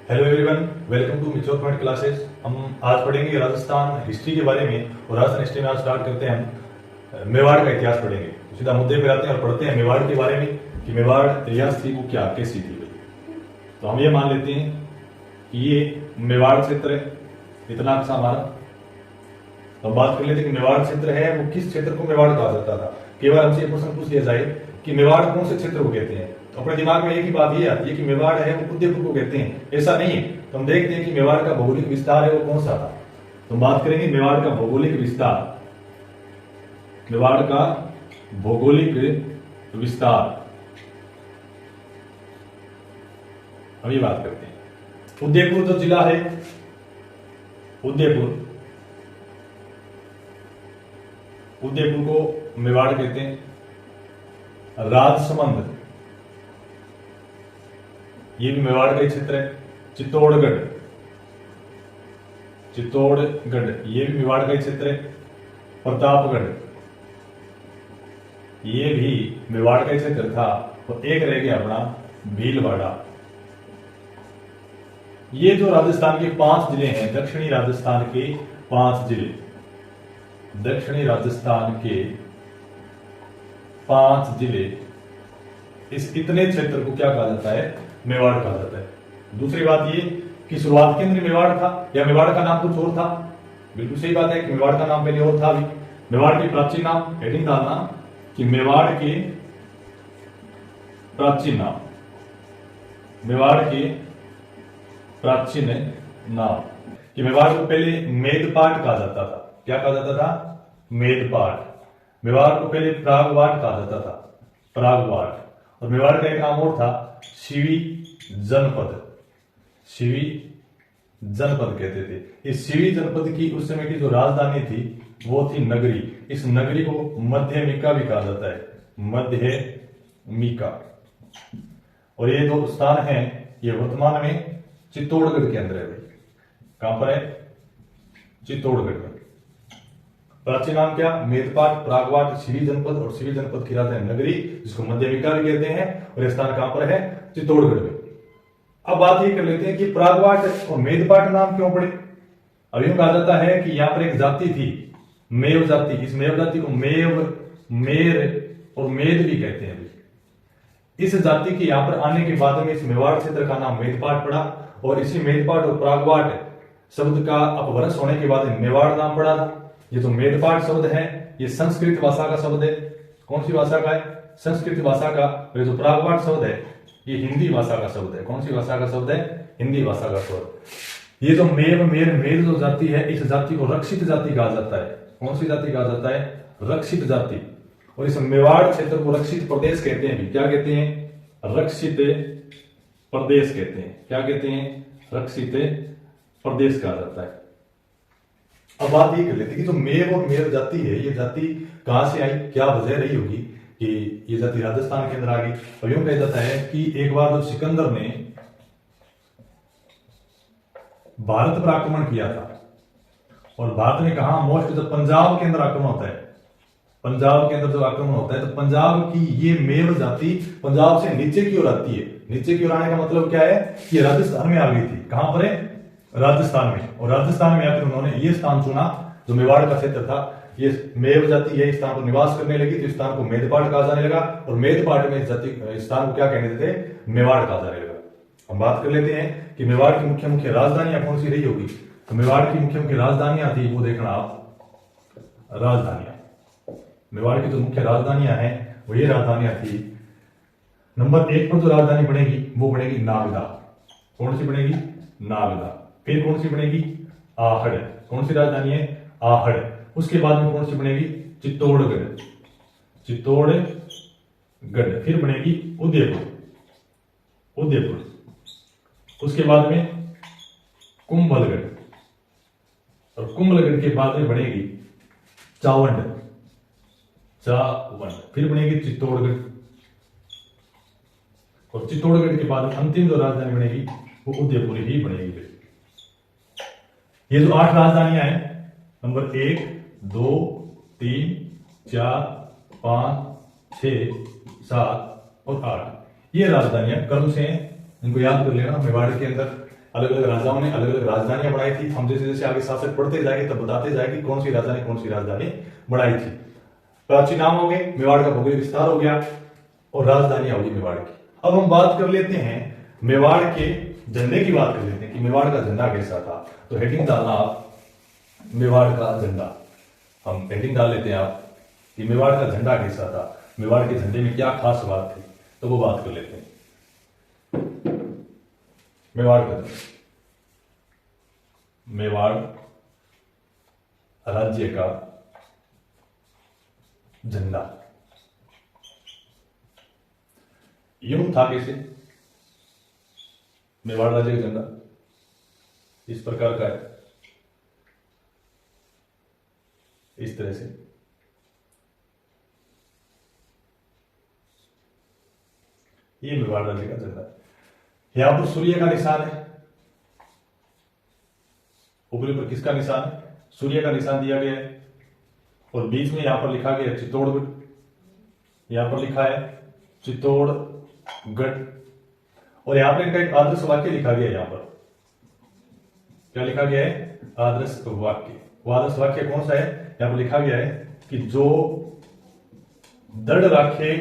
Hello everyone, welcome to mature point classes. हम आज पढ़ेंगे राजस्थान हिस्ट्री के बारे में। और राजस्थान हिस्ट्री में आज स्टार्ट करते हैं हम मेवाड़ का इतिहास पढ़ेंगे। तो सीधा मुद्दे पे आते हैं और पढ़ते हैं मेवाड़ के बारे में कि मेवाड़ रियासत थी वो क्या कैसी थी। तो हम ये मान लेते हैं कि ये मेवाड़ क्षेत्र है, इतना अच्छा हमारा। तो हम बात कर लेते हैं कि मेवाड़ क्षेत्र है वो किस क्षेत्र को मेवाड़ कहा जाता था। केवल हमसे ये प्रश्न पूछ लिया जाए कि मेवाड़ कौन से क्षेत्र को कहते हैं, तो अपने दिमाग में एक ही बात ये आती है कि मेवाड़ है वो उदयपुर को कहते हैं। ऐसा नहीं है। तो हम देखते हैं कि मेवाड़ का भौगोलिक विस्तार है वो कौन सा था। तो हम बात करेंगे मेवाड़ का भौगोलिक विस्तार। मेवाड़ का भौगोलिक विस्तार हम ये बात करते हैं। उदयपुर जो जिला है, उदयपुर को मेवाड़ कहते हैं। राजसमंद ये भी मेवाड़ का ही क्षेत्र है। चित्तौड़गढ़ ये भी मेवाड़ का ही क्षेत्र है। प्रतापगढ़ ये भी मेवाड़ का ही क्षेत्र था। और एक रह गया अपना भीलवाड़ा। ये जो राजस्थान के 5 जिले हैं, दक्षिणी राजस्थान के 5 जिले, दक्षिणी राजस्थान के 5 जिले, इस इतने क्षेत्र को क्या कहा जाता है? मेवाड़ कहा जाता है। दूसरी बात ये कि शुरुआत के अंदर मेवाड़ था या मेवाड़ का नाम कुछ और था। बिल्कुल सही बात है कि मेवाड़ का नाम पहले और था। भी मेवाड़ के प्राचीन नाम हेडिंग डालना कि मेवाड़ के प्राचीन नाम, मेवाड़ के प्राचीन नाम। कि मेवाड़ को पहले मेदपाट कहा जाता था। क्या कहा जाता था? मेदपाट। मेवाड़ को पहले प्रागवाट कहा जाता था, प्रागवाट। और मेवाड़ का एक नाम और था शिवी जनपद। शिवी जनपद कहते थे। इस शिवी जनपद की उस समय की जो राजधानी थी वो थी नगरी। इस नगरी को मध्यमिका भी कहा जाता है, मध्यमिका। और ये जो स्थान है ये वर्तमान में चित्तौड़गढ़ के अंदर है। भाई कहां पर है? चित्तौड़गढ़ में। प्राचीन नाम क्या? मेदपाट, प्रागवाट, शिवी जनपद। और शिवी जनपद की राजधानी नगरी, जिसको मध्यमिका भी कहते हैं। और यह स्थान कहां पर है? चित्तौड़गढ़ में। अब बात ये कर लेते हैं कि प्रागवाट और मेदपाट नाम क्यों पड़े। अब यूं कहा जाता है कि यहां पर एक जाति थी, मेव जाति। इस मेव जाति को मेव, मेर और मेद भी कहते हैं। इस जाति के यहां पर आने के बाद में इस मेवाड़ क्षेत्र का नाम मेदपाट पड़ा। और इसी मेदपाट और प्रागवाट शब्द का अपभ्रंश होने के बाद मेवाड़ नाम पड़ा था। ये जो मेदपाट शब्द है ये संस्कृत भाषा का शब्द है। कौन सी भाषा का है? संस्कृत भाषा का। और ये जो प्रागवाट शब्द है ये हिंदी भाषा का शब्द है। कौन सी भाषा का शब्द है? हिंदी भाषा का शब्द। ये जो मेव, मेर, मेर जो जाति है, इस जाति को रक्षित जाति कहा जाता है। कौन सी जाति कहा जाता है? रक्षित जाति। और इस मेवाड़ क्षेत्र को रक्षित प्रदेश कहते हैं। क्या कहते हैं? रक्षित प्रदेश कहते हैं। क्या कहते हैं? रक्षित प्रदेश कहा जाता है। अब बात ये कर लेते हैं कि जो मेव और मेर जाति है ये जाति कहां से आई, क्या वजह रही होगी कि ये जाति राजस्थान के अंदर आ गई। अब यूं कहा जाता है कि एक बार जो सिकंदर ने भारत पर आक्रमण किया था और भारत ने कहा मोस्ट जब पंजाब के अंदर आक्रमण होता है, पंजाब के अंदर जब आक्रमण होता है तो पंजाब की ये मेव जाति पंजाब से नीचे की ओर आती है। नीचे की ओर आने का मतलब क्या है? ये राजस्थान में आ गई थी। कहां पर है? राजस्थान में। और राजस्थान में आकर उन्होंने ये स्थान चुना जो मेवाड़ का क्षेत्र था। ये मेव जाति ये स्थान पर निवास करने लगी तो स्थान को मेदपाट कहा जाने लगा। और मेदपाट में जाति स्थान को क्या कहने देते? मेवाड़ कहा जाने लगा। हम बात कर लेते हैं कि मेवाड़ की मुख्य मुख्य राजधानियां कौन सी रही होगी। तो मेवाड़ की मुख्य मुख्य राजधानियां थी, वो देखना आप, राजधानियां। मेवाड़ की जो मुख्य राजधानियां हैं वो ये राजधानियां थी। नंबर 1 पर जो राजधानी बनेगी वो बनेगी नागदा। कौन सी बनेगी? नागदा। फिर कौन सी बनेगी? आहड़। कौन सी राजधानी है? आहड़। उसके बाद में कौन सी बनेगी? चित्तौड़गढ़। चित्तौड़गढ़। फिर बनेगी उदयपुर। उदयपुर। उसके बाद में कुंभलगढ़। और कुंभलगढ़ के बाद में बनेगी चावंड। चावंड। फिर बनेगी चित्तौड़गढ़। और चित्तौड़गढ़ के बाद अंतिम जो राजधानी बनेगी वो उदयपुर ही बनेगी। ये जो 8 राजधानियां हैं, नंबर 1, 2, 3, 4, 5, 6, 7 और 8, ये राजधानियां क्रम से हैं। इनको याद कर लेना। मेवाड़ के अंदर अलग अलग राजाओं ने अलग अलग राजधानियां बनाई थी। हम जैसे जैसे आगे शासक पढ़ते जाएंगे तब बताते जाएंगे कौन सी राजधानी बनाई थी। प्राचीन नाम हो गए, मेवाड़ का भौगोलिक विस्तार हो गया और राजधानियां होगी मेवाड़ की। अब हम बात कर लेते हैं मेवाड़ के झंडे की बात कर लेते हैं कि मेवाड़ का झंडा कैसा था। तो हेडिंग डालना आप मेवाड़ का झंडा। हम हेडिंग डाल लेते हैं आप कि मेवाड़ का झंडा कैसा था, मेवाड़ के झंडे में क्या खास बात थी, तो वो बात कर लेते हैं। मेवाड़ का मेवाड़ राज्य का झंडा यूं था कैसे? मेवाड़ राज्य का झंडा इस प्रकार का है, इस तरह से। ये मेवाड़ राज्य का झंडा है। यहां पर सूर्य का निशान है, ऊपरी पर किसका निशान है? सूर्य का निशान दिया गया है। और बीच में यहां पर लिखा गया है चित्तौड़गढ़। यहां पर लिखा है चित्तौड़गढ़। और यहां पर एक आदर्श वाक्य लिखा गया है। यहां पर क्या लिखा गया है? आदर्श वाक्य। वो आदर्श वाक्य कौन सा है? यहां पर लिखा गया है कि जो दृढ़ रखे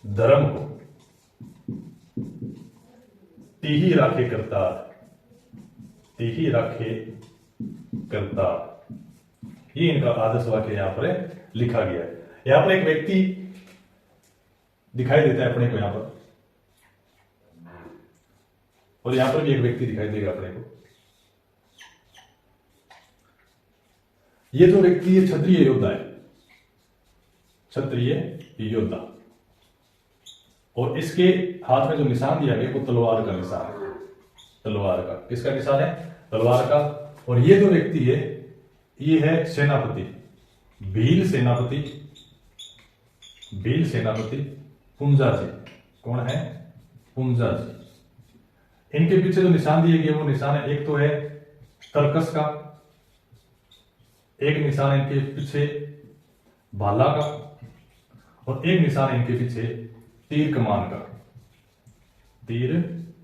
धर्म को तीही राखे करतार, तीही राखे करतार। ये इनका आदर्श वाक्य यहां पर लिखा गया है। यहां पर एक व्यक्ति दिखाई देता है अपने को यहां पर, और यहां पर भी एक व्यक्ति दिखाई देगा अपने को। ये जो व्यक्ति है क्षत्रिय योद्धा है, क्षत्रिय योद्धा। और इसके हाथ में जो निशान दिया गया वो तलवार का निशान है। तलवार का, किसका निशान है? तलवार का। और ये जो व्यक्ति है ये है सेनापति, भील सेनापति, भील सेनापति पुंजा जी। कौन है? पुंजा जी। इनके पीछे जो निशान दिए गए वो निशान है, एक तो है तरकस का, एक निशान इनके पीछे भाला का, और एक निशान इनके पीछे तीर कमान का, तीर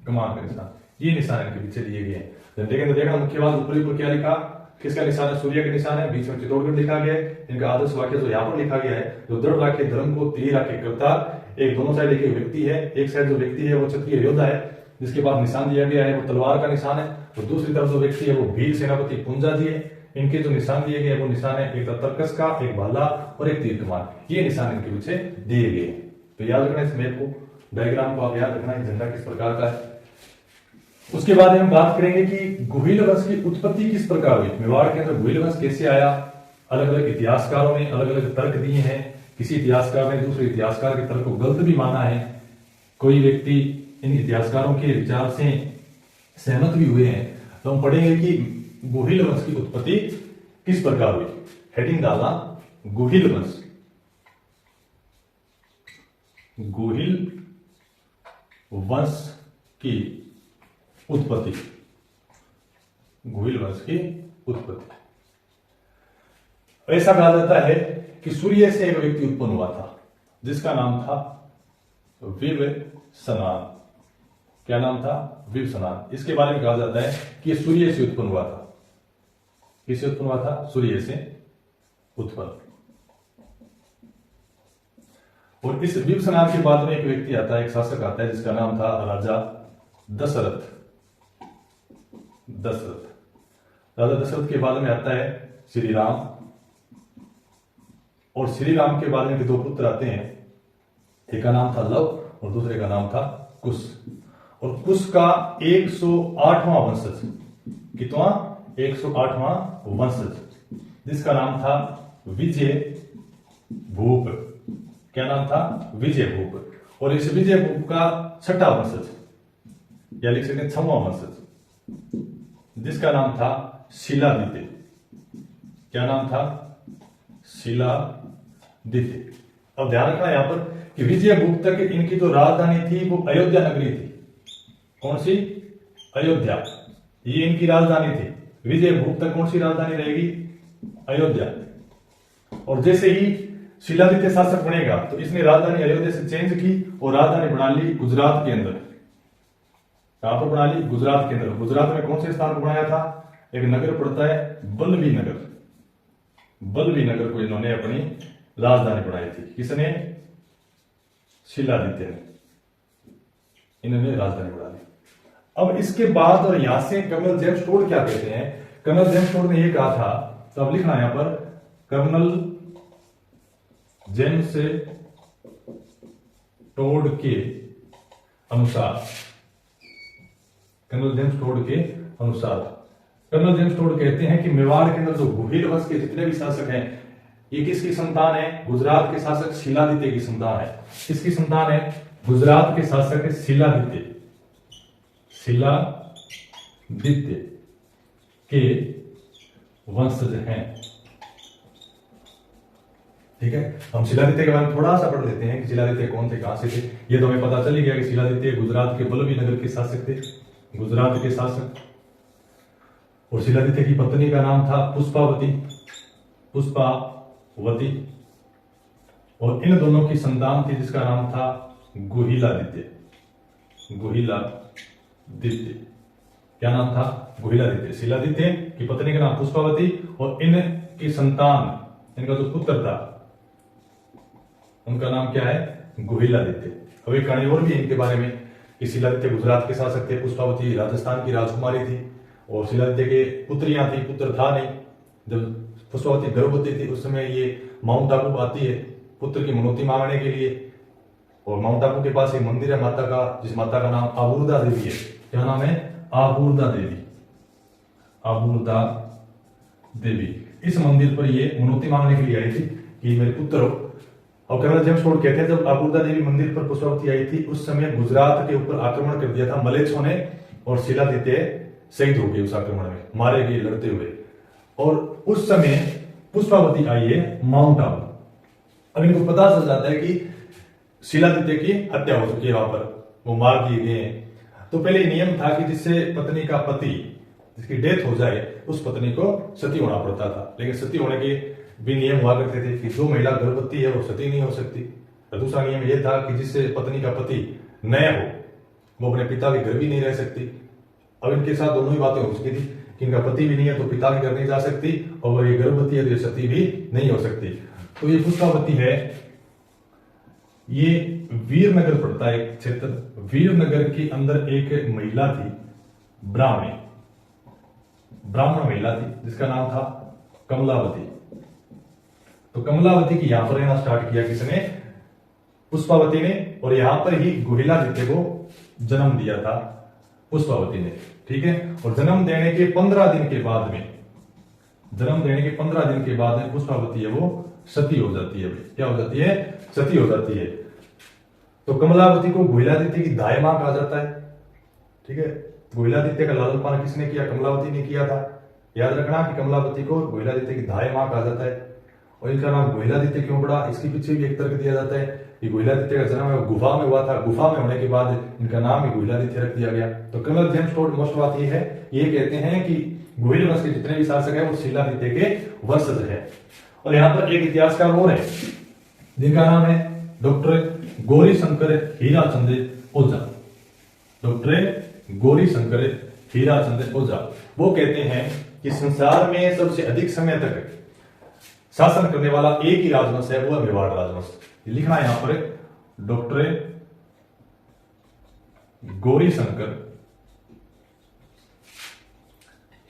कमान का निशान। ये निशान इनके पीछे दिए गए हैं। झंडे के अंदर देखना मुख्य बात, ऊपरी ऊपर क्या लिखा, किसका निशान है? सूर्य का निशान है। बीच में चित्तौड़गढ़ लिखा गया है। इनका आदर्श वाक्य जो यहाँ पर लिखा गया है, जो दृढ़ राखे धर्म को तीर राखे करतार। एक दोनों साइड एक व्यक्ति है, एक साइड जो व्यक्ति है वो क्षत्रिय योद्धा है जिसके पास निशान दिया गया है वो तलवार का निशान है, और दूसरी तरफ जो व्यक्ति है वो भील सेनापति पुंजा जी है। इनके जो निशान दिए गए वो निशान है एक तरकस का, एक भाला और एक तीर कमान। ये निशान इनके पीछे दिए गए हैं। तो याद रखना इस मैप को, डायग्राम को आप याद रखना, झंडा किस प्रकार का है। उसके बाद हम बात करेंगे कि गुहिल वंश की उत्पत्ति किस प्रकार हुई, मेवाड़ के अंदर गुहिल वंश कैसे आया। अलग अलग इतिहासकारों ने अलग अलग तर्क दिए हैं। किसी इतिहासकार ने दूसरे इतिहासकार के तर्क को गलत भी माना है। कोई व्यक्ति इन इतिहासकारों के विचार से सहमत भी हुए हैं। तो हम पढ़ेंगे कि गुहिल वंश की उत्पत्ति किस प्रकार हुई। हेडिंग डालना गुहिल वंश, गुहिल वंश की उत्पत्ति, गुहिल वंश की उत्पत्ति। ऐसा कहा जाता है कि सूर्य से एक व्यक्ति उत्पन्न हुआ था जिसका नाम था विवस्वान। क्या नाम था? विवस्वान। इसके बारे में कहा जाता है कि यह सूर्य से उत्पन्न हुआ था। किससे उत्पन्न हुआ था? सूर्य से उत्पन्न। और इस विवस्वान के बाद में एक व्यक्ति आता है, एक शासक आता है जिसका नाम था राजा दशरथ। दशरथ, राजा दशरथ के बाद में आता है श्री राम, और श्री राम के बाद में दो पुत्र आते हैं। एक का नाम था लव और दूसरे का नाम था कुश। और कुश का 108वां वंशज, कितना? 108वां वंशज, जिसका नाम था विजय भूप। क्या नाम था? विजय भूप। और इस विजय भूप का 6वां वंशज, या लिख सकते हैं 6वां वंशज, जिसका नाम था शिलादित्य। क्या नाम था? शिलादित्य। अब ध्यान रखना यहां पर कि विजय भूप तक इनकी जो राजधानी थी वो अयोध्या नगरी थी। कौन सी? अयोध्या। ये इनकी राजधानी थी। विजय भूप तक कौन सी राजधानी रहेगी? अयोध्या। और जैसे ही शिलादित्य शासक बनेगा तो इसने राजधानी अयोध्या से चेंज की और राजधानी बना ली गुजरात के अंदर। कहां पर बना ली? गुजरात के अंदर। गुजरात में कौन से स्थान पर बनाया था? एक नगर पड़ता है बल्लभी नगर। बल्लभी नगर को इन्होंने अपनी राजधानी बनाई थी। किसने? शिलादित्य ने इन्होंने राजधानी बना ली। अब इसके बाद और यहां से कर्नल जेम्स टोड क्या कहते हैं? कर्नल जेम्स टोड ने यह कहा था, तो अब लिखना यहां पर कर्नल जेम्स टोड के अनुसार, कर्नल जेम्स टोड के अनुसार, कर्नल जेम्स टोड कहते हैं कि मेवाड़ के अंदर जो गुहिल वंश के जितने भी शासक हैं, ये किसकी संतान है? गुजरात के शासक शिलादित्य की संतान है। किसकी संतान है? गुजरात के शासक शिलादित्य, शिलादित्य के वंशज हैं। ठीक है, हम शिलादित्य के बारे में थोड़ा सा पढ़ लेते हैं कि शिलादित्य कौन थे, कहां से थे। ये तो हमें पता चल ही गया कि शिलादित्य गुजरात के बल्लभी नगर के शासक थे, गुजरात के शासक। और शिलादित्य की पत्नी का नाम था पुष्पावती, पुष्पावती। और इन दोनों की संतान थी जिसका नाम था गुहिलादित्य, गुहिलादित्य। क्या नाम था? गुहिलादित्य। शिलादित्य की पत्नी का नाम पुष्पावती और इनकी संतान, इनका जो पुत्र था उनका नाम क्या है? गुहिलादित्य। अब एक कहानी और भी है इनके बारे में कि शिलादित्य गुजरात के शासक थे, पुष्पावती राजस्थान की राजकुमारी थी और शिलादित्य के पुत्रियां थी, पुत्र था नहीं। जब पुष्पावती गर्भवती थी उस समय ये माउंट आबू आती है पुत्र की मनौती मांगने के लिए। और माउंट आबू के पास एक मंदिर है माता का, जिस माता का नाम आबूरदा देवी है। क्या नाम है? आबूरदा देवी, आबूरदा देवी। इस मंदिर पर ये मनौती मांगने के लिए आई थी कि मेरे पुत्र हो। और कर्नल जेम्स टोड कहते हैं जब आबूरदा देवी मंदिर पर पुष्पावती आई थी उस समय गुजरात के ऊपर आक्रमण कर दिया था मलेच्छों ने और शिलादित्य शहीद हो गए उस आक्रमण में, मारे गए लड़ते हुए। और उस समय पुष्पावती आई है माउंट आबू। अब इनको पता चल जाता है कि शिलादित्य की हत्या हो चुकी है, वहां पर वो मार दिए गए हैं। तो पहले नियम था कि जिससे पत्नी का पति, जिसकी डेथ हो जाए, उस पत्नी को सती होना पड़ता था। लेकिन सती होने के भी नियम हुआ करते थे कि जो महिला गर्भवती है वो सती नहीं हो सकती। और दूसरा नियम यह था कि जिससे पत्नी का पति नय हो, वो अपने पिता के घर भी नहीं रह सकती। अब इनके साथ दोनों ही बातें हो चुकी थी कि इनका पति भी नहीं है तो पिता के घर नहीं जा सकती, और वो ये गर्भवती है तो ये सती भी नहीं हो सकती। तो ये पुष्पावती है, ये वीरनगर पड़ता है एक क्षेत्र। वीरनगर के अंदर एक महिला थी, ब्राह्मण महिला थी जिसका नाम था कमलावती। तो कमलावती की यहां पर रहना स्टार्ट किया किसने? पुष्पावती ने। और यहां पर ही गुहिलादित्य को जन्म दिया था पुष्पावती ने। ठीक है, और जन्म देने के 15 दिन के बाद में, जन्म देने के 15 दिन के बाद में पुष्पावती है वो सती हो जाती है। क्या हो जाती है? सती हो जाती है। तो कमलावती को गुहिलादित्य की दाई मां कहा जाता है। ठीक है, गुहिलादित्य का लालन पालन किसने किया? कमलावती ने किया था। याद रखना कि कमलावती को गुहिलादित्य की दाई मां कहा जाता है। और इनका नाम गुहिलादित्य क्यों पड़ा, इसके पीछे भी एक तर्क दिया जाता है कि गुहिलादित्य का जन्म है गुफा में हुआ था, गुफा में होने के बाद इनका नाम ही गुहिलादित्य रख दिया गया। तो कर्नल जेम्स टोड मोस्ट बात ये है, ये कहते हैं कि गुहिल वंश के जितने भी शासक है वो शिलादित्य के वंशज है। और यहाँ पर एक इतिहासकार और है जिनका नाम है डॉक्टर गौरीशंकर हीराचंद्र ओझा। डॉक्टर गौरीशंकर हीराचंद्र ओझा वो कहते हैं कि संसार में सबसे अधिक समय तक शासन करने वाला एक ही राजवंश है, वो है मेवाड़ राजवंश। लिखना है यहां पर डॉक्टर गौरीशंकर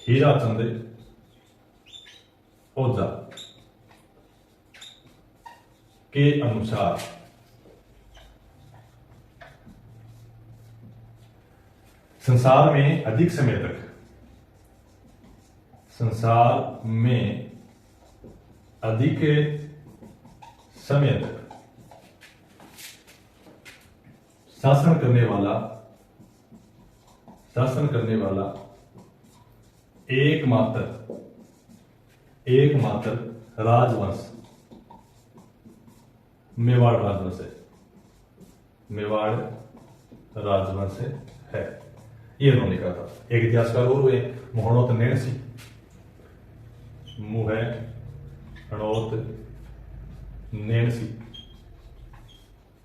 हीराचंद्र ओझा के अनुसार संसार में अधिक समय तक, संसार में अधिक समय तक शासन करने वाला एकमात्र राजवंश मेवाड़ राजवंश है। मेवाड़ राजवंश है, ये उन्होंने कहा था। एक इतिहासकार और हुए मोहनोत नैणसी,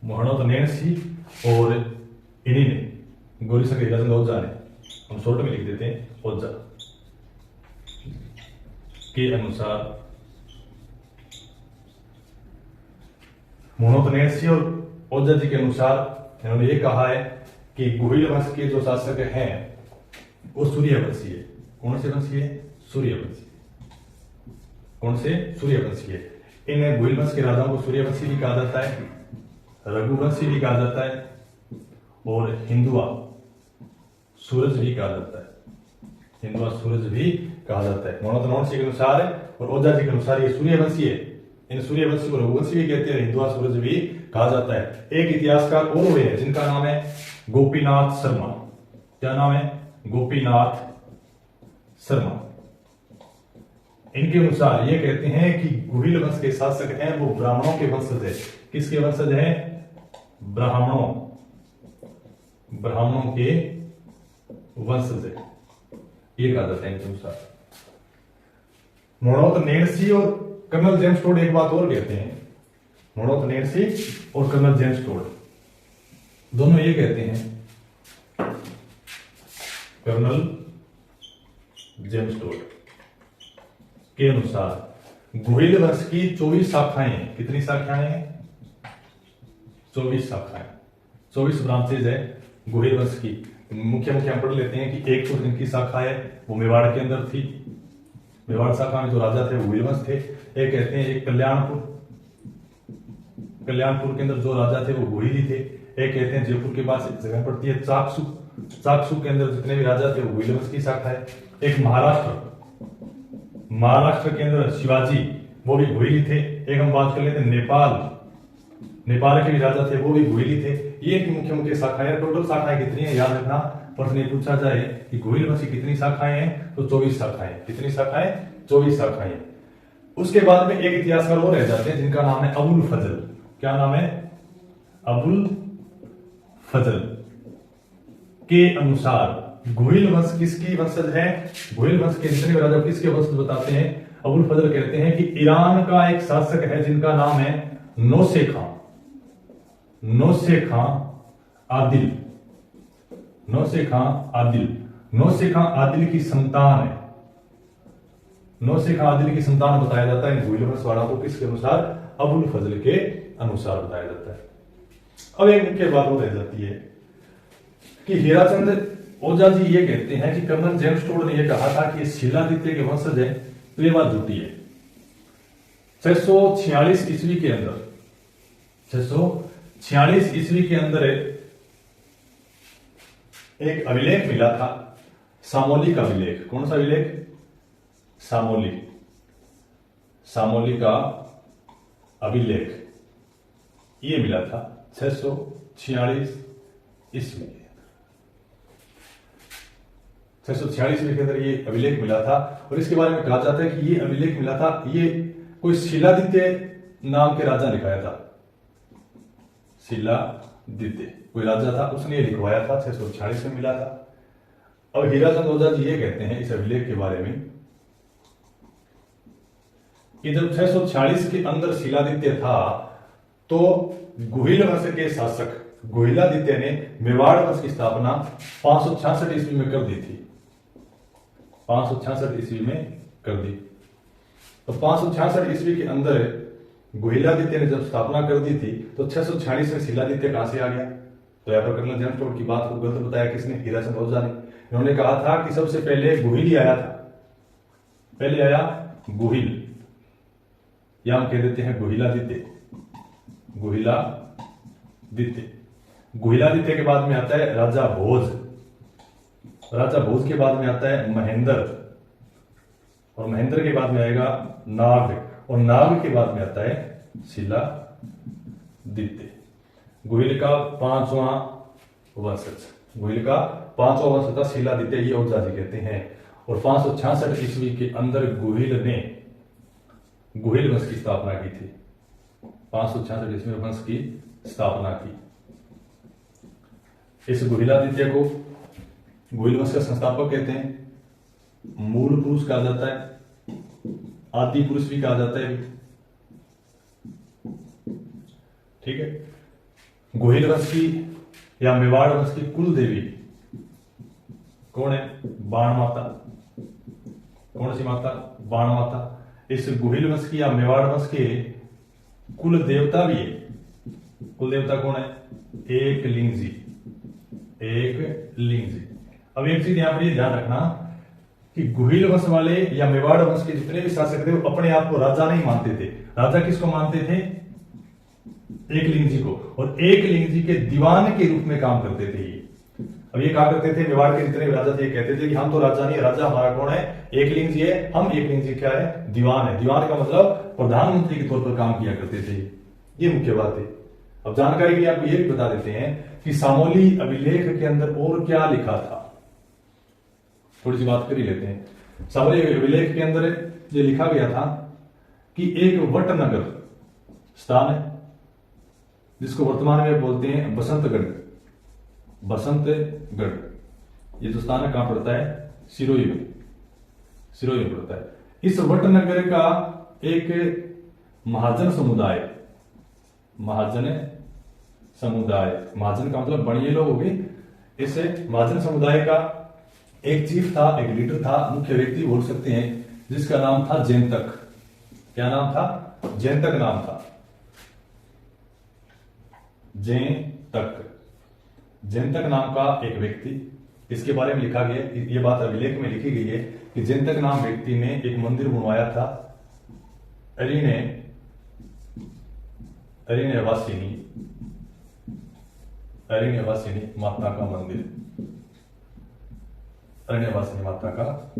मोहनोत नैणसी और इन्हीं ने गौरी शंकर हीराचंद ओझा ने, हम शॉर्ट में लिख देते हैं ओझा, के अनुसार मनोहर नैणसी और ओझा जी के अनुसार इन्होंने ये कहा है कि गुहिल वंश के जो शासक हैं वो सूर्यवंशी है। कौन से वंशी है? सूर्यवंशी। कौन से? सूर्यवंशी है। इन गुहिल वंश के राजाओं को सूर्यवंशी भी कहा जाता है, रघुवंशी भी कहा जाता है और हिंदुआ सूरज भी कहा जाता है। हिंदुआ सूरज भी कहा जाता है। मनोहर नैणसी के अनुसार और ओझा जी के अनुसार ये सूर्यवंशी है। इन सूर्यवंशी को रघुवंशी भी कहते हैं, हिंदुआ सूरज भी कहा जाता है। एक इतिहासकार और हुए हैं जिनका नाम है गोपीनाथ शर्मा। क्या नाम है? गोपीनाथ शर्मा। इनके अनुसार ये कहते हैं कि गुहिल वंश के शासक हैं वो ब्राह्मणों के वंशज है। किसके वंशज हैं? ब्राह्मणों, ब्राह्मणों के वंशज है, ये कहा जाता है इनके अनुसार। मनोहर नैणसी और कर्नल जेम्स टोड एक बात और कहते हैं, मनोहर नैणसी और कर्नल जेम्स टोड दोनों ये कहते हैं, कर्नल जेम्स टोड के अनुसार गुहिल वंश की 24 शाखाएं हैं। कितनी शाखाएं हैं? 24 शाखाएं, 24 ब्रांचेज है गुहिल वंश की। मुख्य मुख्य हम पढ़ लेते हैं कि एक तो जिनकी शाखा है वो मेवाड़ के अंदर थी, मेवाड़ शाखा में जो राजा थे वो गुहिल वंश थे। एक कहते हैं एक कल्याणपुर, कल्याणपुर के अंदर जो राजा थे वो गुहिली थे। एक कहते हैं जयपुर के पास एक जगह पड़ती है चाकसू, चाकसू के अंदर जितने भी राजा थे वो गुहिल वंश की शाखा है। एक महाराष्ट्र, महाराष्ट्र के अंदर शिवाजी वो भी गुहिली थे। एक हम बात कर लेते हैं नेपाल, नेपाल के भी राजा थे वो भी गुहिली थे। ये इनकी मुख्य मुख्य शाखाएं। टोटल शाखाएं कितनी है याद रखना, प्रश्न ये पूछा जाए कि गुहिल वंश की कितनी शाखाएं हैं तो 24 शाखाएं। कितनी शाखाएं? 24 शाखाएं। उसके बाद में एक इतिहासकार और रह जाते हैं जिनका नाम है अबुल फजल। क्या नाम है? अबुल फजल के अनुसार गुहिल वंश किसकी वंशज है? गुहिल वंश के जितने राजा किसके वंशज बताते हैं? अबुल फजल कहते हैं कि ईरान का एक शासक है जिनका नाम है नौसे खां, नौसे खां आदिल, नौसे खां आदिल। नौसे खां आदिल की संतान है, नौसे खां आदिल की संतान बताया जाता है गुहिल वंश वालों को। किसके अनुसार? अबुल फजल के अनुसार बताया जाता है। अब एक मुख्य बात हो रह जाती है कि हीराचंद ओझा जी ये कहते हैं कि कर्नल जेम्स टोड ने यह कहा था कि शिलादित्य के वंशज है, तो ये बात झूठी है। 646 ईस्वी के अंदर, 646 ईस्वी के अंदर एक अभिलेख मिला था, सामोली का अभिलेख। कौन सा अभिलेख? सामोली, सामोली का अभिलेख ये मिला था 646 ईस्वी के अंदर। 646 ईस्वी के अंदर ये अभिलेख मिला था और इसके बारे में कहा जाता है कि ये अभिलेख मिला था, ये कोई शिलादित्य नाम के राजा ने लिखाया था। शिलादित्य कोई राजा था, उसने ये लिखवाया था, 646 में मिला था। अब हीराचंद ओझा जी ये कहते हैं इस अभिलेख के बारे में कि जब 646 के अंदर शिलादित्य था तो गुहिल वंश के शासक गुहिलादित्य ने मेवाड़ वंश की स्थापना 566 ईस्वी में कर दी थी, 566 ईस्वी में कर दी। तो 566 ईस्वी के अंदर गुहिलादित्य ने जब स्थापना कर दी थी तो 646 में शिलादित्य कहां से आ गया? तो यहां पर कर्नल जेम्स टोड की बात को गलत बताया किसने? हीराचंद ओझा ने। इन्होंने कहा था कि सबसे पहले गुहिल ही आया था, पहले आया गुहिल, या हम कह देते हैं गुहिलादित्य, गुहिलादित्य। गुहिलादित्य के बाद में आता है राजा भोज, राजा भोज के बाद में आता है महेंद्र, और महेंद्र के बाद में आएगा नाग, और नाग के बाद में आता है शिलादित्य। गुहिल का 5वां वंशज, गुहिल का 5वां वंशज था शिलादित्य, ये ओझा जी कहते हैं। और 566 ईस्वी के अंदर गुहिल ने गुहिल वंश की स्थापना की थी, 566 ईस्वी में वंश की स्थापना की। इस गुहिलादित्य को गुहिल वंश का संस्थापक कहते हैं, मूल पुरुष कहा जाता है, आदि पुरुष भी कहा जाता है। ठीक है। गुहिल वंश की या मेवाड़ वंश की कुल देवी कौन है? बाण माता। कौन सी माता? बाण माता। इस गुहिल वंश की या मेवाड़ वंश के कुल देवता भी है। कुल देवता कौन है? एक लिंग जी। एक लिंग जी। अब एक चीज यहां पर ध्यान रखना कि गुहिल वंश वाले या मेवाड़ वंश के जितने भी शासक थे वो अपने आप को राजा नहीं मानते थे। राजा किसको मानते थे? एक लिंग जी को। और एक लिंग जी के दीवान के रूप में काम करते थे ये। अब ये कहा करते थे, मेवाड़ के जितने भी राजा थे ये कहते थे कि हम तो राजा नहीं, राजा हमारा कौन है? एक लिंग जी है। हम एक लिंग जी क्या है? दीवान है। दीवान का मतलब प्रधानमंत्री के तौर पर काम किया करते थे। ये मुख्य बात है। अब जानकारी के लिए आपको ये भी बता देते हैं कि सामोली अभिलेख के अंदर और क्या लिखा था। थोड़ी सी बात कर ही लेते हैं। सामोली अभिलेख के अंदर ये लिखा गया था कि एक वटनगर स्थान है जिसको वर्तमान में बोलते हैं बसंतगढ़। बसंतगढ़ ये जो स्थान है कहां पड़ता है? सिरोही में। सिरोही में पड़ता है। इस वटनगर का एक महाजन समुदाय, महाजन समुदाय, महाजन का मतलब बड़े लोग हो गए। इस महाजन समुदाय का एक चीफ था, एक लीडर था, मुख्य व्यक्ति बोल सकते हैं, जिसका नाम था जयंतक। क्या नाम था? जयंतक नाम था। जयंतक। जयंतक नाम का एक व्यक्ति, इसके बारे में लिखा गया, ये बात अभिलेख में लिखी गई है कि जयंतक नाम व्यक्ति ने एक मंदिर बनवाया था। अरण्यवासिनी माता का मंदिर। अरण्यवासिनी माता का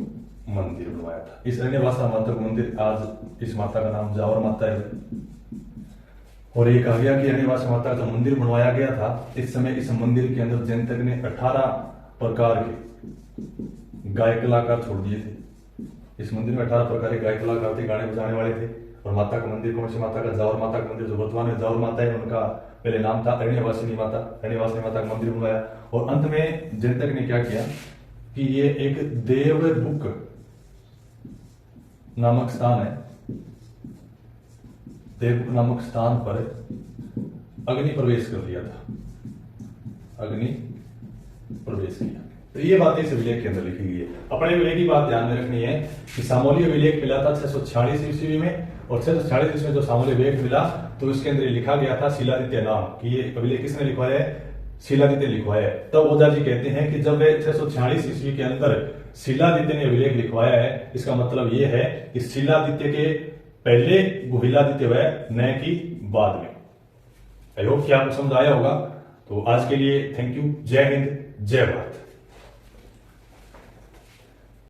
मंदिर बनवाया था। इस अरण्यवासिनी माता का मंदिर, आज इस माता का नाम जावर माता है। और ये कहा गया कि अरण्यवासिनी माता का मंदिर बनवाया गया था, इस समय इस मंदिर के अंदर जयंतक ने 18 प्रकार के गायक कलाकार छोड़ दिए थे। इस मंदिर में 18 प्रकार के गायक कलाकार थे, गाने बजाने वाले थे। और माता का मंदिर कौन सी माता का? जावर माता का मंदिर, जो वर्तमान में जावर माता है, उनका पहले नाम था अरण्यवासिनी माता। अरण्यवासिनी माता का मंदिर बनवाया। और अंत में जयंतक ने क्या किया कि ये एक देवबुक नामक स्थान है, देवबुक नामक स्थान पर अग्नि प्रवेश कर दिया था। अग्नि प्रवेश किया। तो ये बातें इस अभिलेख के अंदर लिखी गई है। अपने को एक ही बात ध्यान में रखनी है कि सामोली अभिलेख मिला था 646 ईस्वी में। और 646 ईस्वी में जो सामोली अभिलेख मिला तो इसके अंदर लिखा गया था शिलादित्य नाम कि ये अभिलेख किसने लिखवाया है? शिलादित्य लिखवाया है। तब ओझा जी कहते हैं कि जब 646 ईस्वी के अंदर शिलादित्य ने अभिलेख लिखवाया है, इसका मतलब ये है कि शिलादित्य के पहले गुहिलादित्य हुआ, न कि बाद में। आई होप कि आपको समझ आया होगा। तो आज के लिए थैंक यू। जय हिंद, जय भारत।